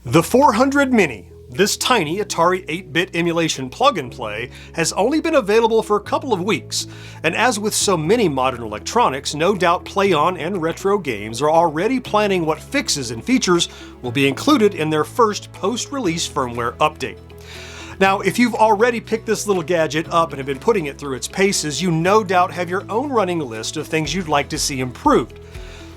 The 400 Mini, this tiny Atari 8-bit emulation plug-and-play, has only been available for a couple of weeks, and as with so many modern electronics, no doubt plaion and Retro Games are already planning what fixes and features will be included in their first post-release firmware update. Now, if you've already picked this little gadget up and have been putting it through its paces, you no doubt have your own running list of things you'd like to see improved.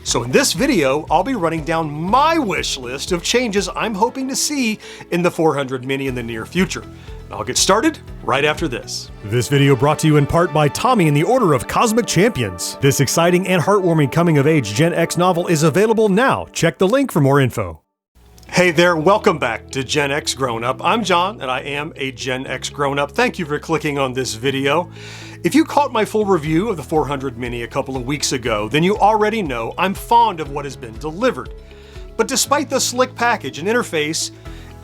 So in this video, I'll be running down my wish list of changes I'm hoping to see in the 400 Mini in the near future. I'll get started right after this. This video brought to you in part by Tommy and the Order of Cosmic Champions. This exciting and heartwarming coming-of-age Gen X novel is available now. Check the link for more info. Hey there, welcome back to GenXGrownUp. I'm John, and I am a GenXGrownUp. Thank you for clicking on this video. If you caught my full review of the 400 Mini a couple of weeks ago, then you already know I'm fond of what has been delivered. But despite the slick package and interface,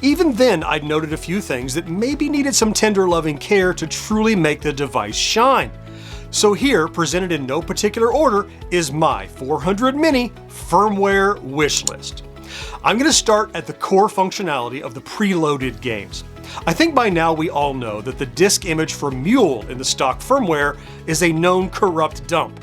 even then I'd noted a few things that maybe needed some tender loving care to truly make the device shine. So here, presented in no particular order, is my 400 Mini firmware wish list. I'm going to start at the core functionality of the preloaded games. I think by now we all know that the disk image for M.U.L.E in the stock firmware is a known corrupt dump.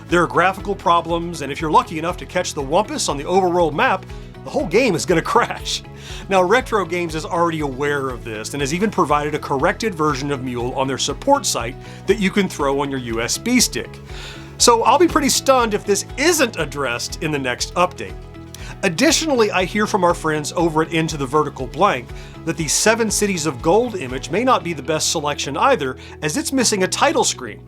There are graphical problems, and if you're lucky enough to catch the wumpus on the overworld map, the whole game is going to crash. Now, Retro Games is already aware of this and has even provided a corrected version of M.U.L.E on their support site that you can throw on your USB stick. So I'll be pretty stunned if this isn't addressed in the next update. Additionally, I hear from our friends over at Into the Vertical Blank that the 7 Cities of Gold image may not be the best selection either, as it's missing a title screen.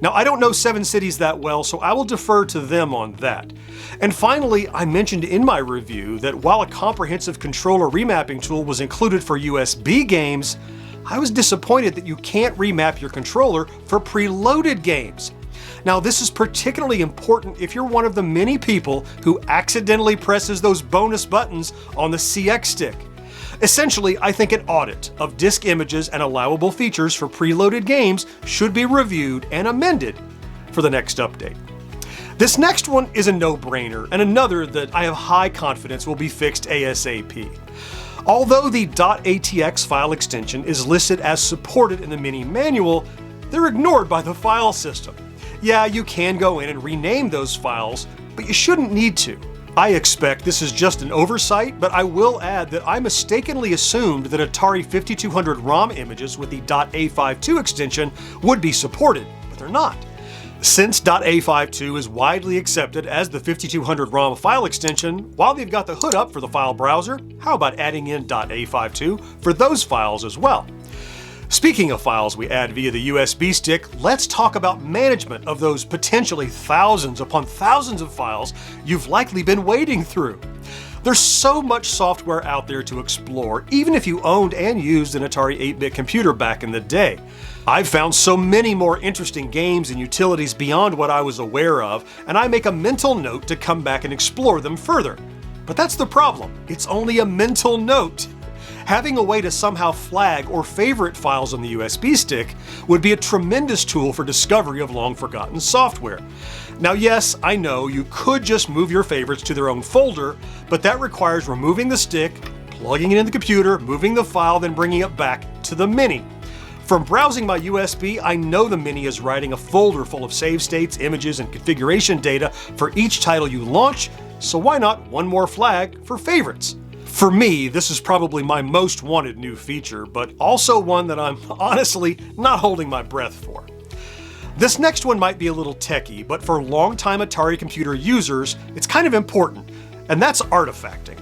Now, I don't know 7 Cities that well, so I will defer to them on that. And finally, I mentioned in my review that while a comprehensive controller remapping tool was included for USB games, I was disappointed that you can't remap your controller for preloaded games. Now, this is particularly important if you're one of the many people who accidentally presses those bonus buttons on the CX stick. Essentially, I think an audit of disk images and allowable features for preloaded games should be reviewed and amended for the next update. This next one is a no-brainer, and another that I have high confidence will be fixed ASAP. Although the .atx file extension is listed as supported in the Mini manual, they're ignored by the file system. Yeah, you can go in and rename those files, but you shouldn't need to. I expect this is just an oversight, but I will add that I mistakenly assumed that Atari 5200 ROM images with the .a52 extension would be supported, but they're not. Since .a52 is widely accepted as the 5200 ROM file extension, while they've got the hood up for the file browser, how about adding in .a52 for those files as well? Speaking of files we add via the USB stick, let's talk about management of those potentially thousands upon thousands of files you've likely been wading through. There's so much software out there to explore, even if you owned and used an Atari 8-bit computer back in the day. I've found so many more interesting games and utilities beyond what I was aware of, and I make a mental note to come back and explore them further. But that's the problem. It's only a mental note. Having a way to somehow flag or favorite files on the USB stick would be a tremendous tool for discovery of long-forgotten software. Now, yes, I know you could just move your favorites to their own folder, but that requires removing the stick, plugging it in the computer, moving the file, then bringing it back to the Mini. From browsing my USB, I know the Mini is writing a folder full of save states, images, and configuration data for each title you launch, so why not one more flag for favorites? For me, this is probably my most wanted new feature, but also one that I'm honestly not holding my breath for. This next one might be a little techie, but for longtime Atari computer users, it's kind of important, and that's artifacting.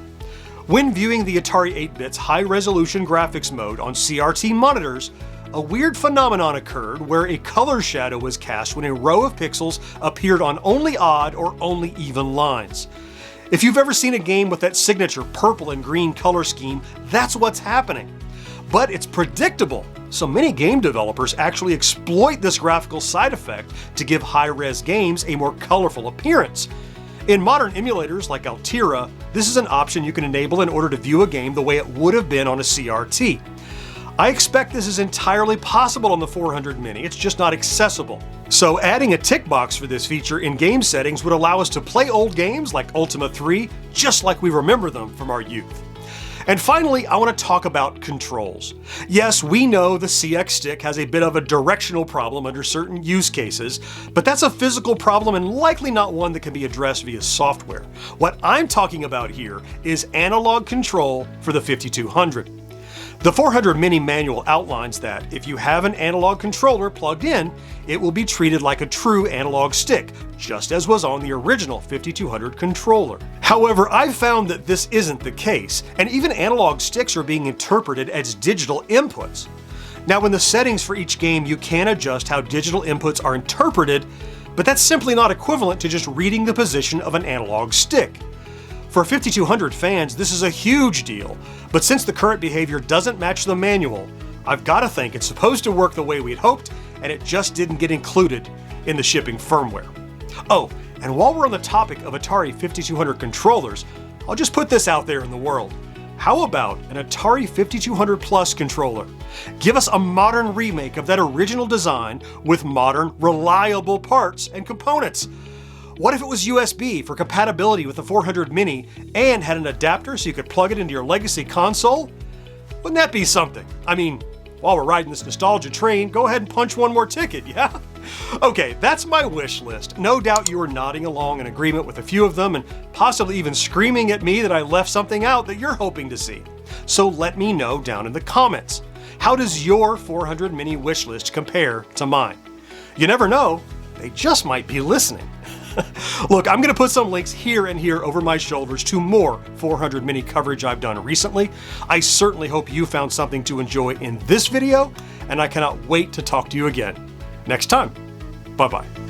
When viewing the Atari 8-bit's high-resolution graphics mode on CRT monitors, a weird phenomenon occurred where a color shadow was cast when a row of pixels appeared on only odd or only even lines. If you've ever seen a game with that signature purple and green color scheme, that's what's happening. But it's predictable, so many game developers actually exploit this graphical side effect to give high-res games a more colorful appearance. In modern emulators like Altera, this is an option you can enable in order to view a game the way it would have been on a CRT. I expect this is entirely possible on the 400 Mini, it's just not accessible. So adding a tick box for this feature in game settings would allow us to play old games like Ultima 3 just like we remember them from our youth. And finally, I want to talk about controls. Yes, we know the CX stick has a bit of a directional problem under certain use cases, but that's a physical problem and likely not one that can be addressed via software. What I'm talking about here is analog control for the 5200. The 400 Mini manual outlines that if you have an analog controller plugged in, it will be treated like a true analog stick, just as was on the original 5200 controller. However, I've found that this isn't the case, and even analog sticks are being interpreted as digital inputs. Now, in the settings for each game, you can adjust how digital inputs are interpreted, but that's simply not equivalent to just reading the position of an analog stick. For 5200 fans, this is a huge deal, but since the current behavior doesn't match the manual, I've got to think it's supposed to work the way we'd hoped, and it just didn't get included in the shipping firmware. Oh, and while we're on the topic of Atari 5200 controllers, I'll just put this out there in the world. How about an Atari 5200 Plus controller? Give us a modern remake of that original design with modern, reliable parts and components. What if it was USB for compatibility with the 400 Mini and had an adapter so you could plug it into your legacy console? Wouldn't that be something? I mean, while we're riding this nostalgia train, go ahead and punch one more ticket, yeah? Okay, that's my wish list. No doubt you are nodding along in agreement with a few of them and possibly even screaming at me that I left something out that you're hoping to see. So let me know down in the comments. How does your 400 Mini wish list compare to mine? You never know, they just might be listening. Look, I'm going to put some links here and here over my shoulders to more 400 Mini coverage I've done recently. I certainly hope you found something to enjoy in this video, and I cannot wait to talk to you again next time. Bye-bye.